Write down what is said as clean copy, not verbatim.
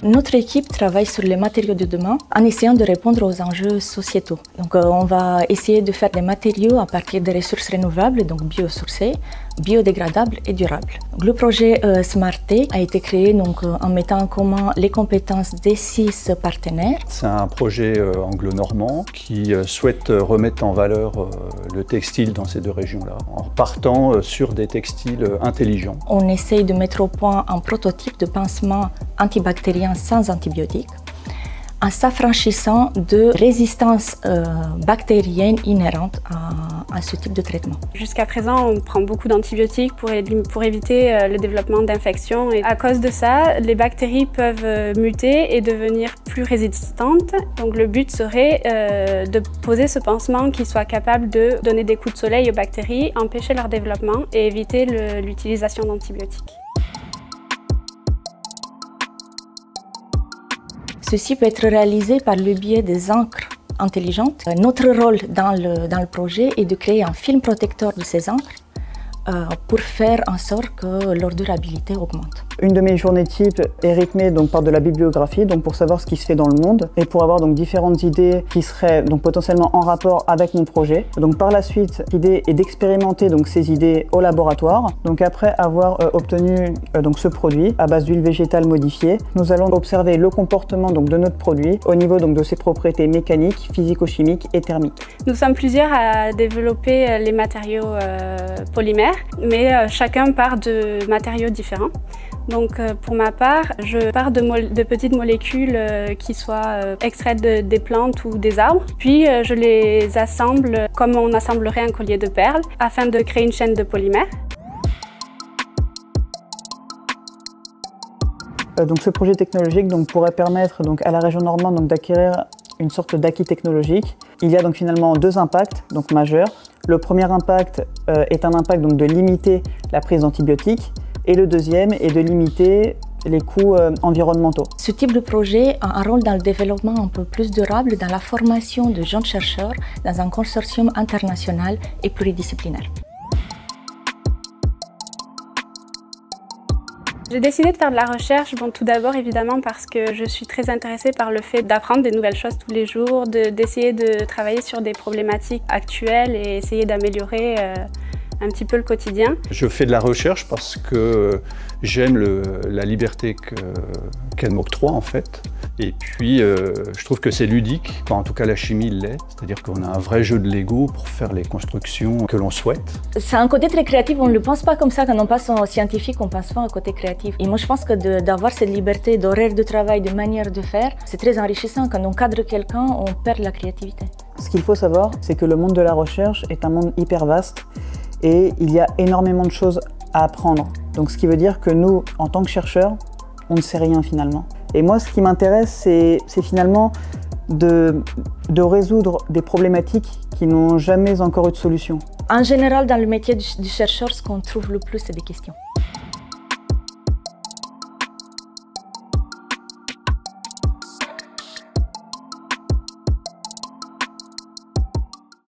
Notre équipe travaille sur les matériaux de demain en essayant de répondre aux enjeux sociétaux. Donc, on va essayer de faire des matériaux à partir des ressources renouvelables, donc biosourcées, biodégradables et durables. Donc, le projet Smart Tech a été créé en mettant en commun les compétences des 6 partenaires. C'est un projet anglo-normand qui souhaite remettre en valeur le textile dans ces 2 régions-là, en partant sur des textiles intelligents. On essaye de mettre au point un prototype de pansement antibactérien sans antibiotiques, en s'affranchissant de résistances bactériennes inhérentes à ce type de traitement. Jusqu'à présent, on prend beaucoup d'antibiotiques pour éviter le développement d'infections. Et à cause de ça, les bactéries peuvent muter et devenir plus résistantes. Donc le but serait de poser ce pansement qui soit capable de donner des coups de soleil aux bactéries, empêcher leur développement et éviter l'utilisation d'antibiotiques. Ceci peut être réalisé par le biais des encres intelligentes. Notre rôle dans le projet est de créer un film protecteur de ces encres pour faire en sorte que leur durabilité augmente. Une de mes journées type est rythmée par de la bibliographie, pour savoir ce qui se fait dans le monde et pour avoir différentes idées qui seraient potentiellement en rapport avec mon projet. Par la suite, l'idée est d'expérimenter ces idées au laboratoire. Après avoir obtenu ce produit à base d'huile végétale modifiée, nous allons observer le comportement de notre produit au niveau de ses propriétés mécaniques, physico-chimiques et thermiques. Nous sommes plusieurs à développer les matériaux polymères, mais chacun part de matériaux différents. Donc pour ma part, je pars de petites molécules qui soient extraites des plantes ou des arbres. Puis je les assemble comme on assemblerait un collier de perles afin de créer une chaîne de polymères. Ce projet technologique pourrait permettre à la région normande d'acquérir une sorte d'acquis technologique. Il y a finalement 2 impacts majeurs. Le premier impact est un impact de limiter la prise d'antibiotiques et le deuxième est de limiter les coûts environnementaux. Ce type de projet a un rôle dans le développement un peu plus durable dans la formation de jeunes chercheurs dans un consortium international et pluridisciplinaire. J'ai décidé de faire de la recherche, tout d'abord évidemment parce que je suis très intéressée par le fait d'apprendre des nouvelles choses tous les jours, d'essayer de travailler sur des problématiques actuelles et essayer d'améliorer un petit peu le quotidien. Je fais de la recherche parce que j'aime la liberté qu'elle m'octroie en fait. Et puis je trouve que c'est ludique, en tout cas la chimie l'est, c'est-à-dire qu'on a un vrai jeu de Lego pour faire les constructions que l'on souhaite. C'est un côté très créatif, on ne le pense pas comme ça, quand on passe en scientifique, on ne pense pas au côté créatif. Et moi je pense que d'avoir cette liberté d'horaire de travail, de manière de faire, c'est très enrichissant. Quand on cadre quelqu'un, on perd la créativité. Ce qu'il faut savoir, c'est que le monde de la recherche est un monde hyper vaste et il y a énormément de choses à apprendre. Donc ce qui veut dire que nous, en tant que chercheurs, on ne sait rien finalement. Et moi, ce qui m'intéresse, c'est finalement de résoudre des problématiques qui n'ont jamais encore eu de solution. En général, dans le métier du chercheur, ce qu'on trouve le plus, c'est des questions.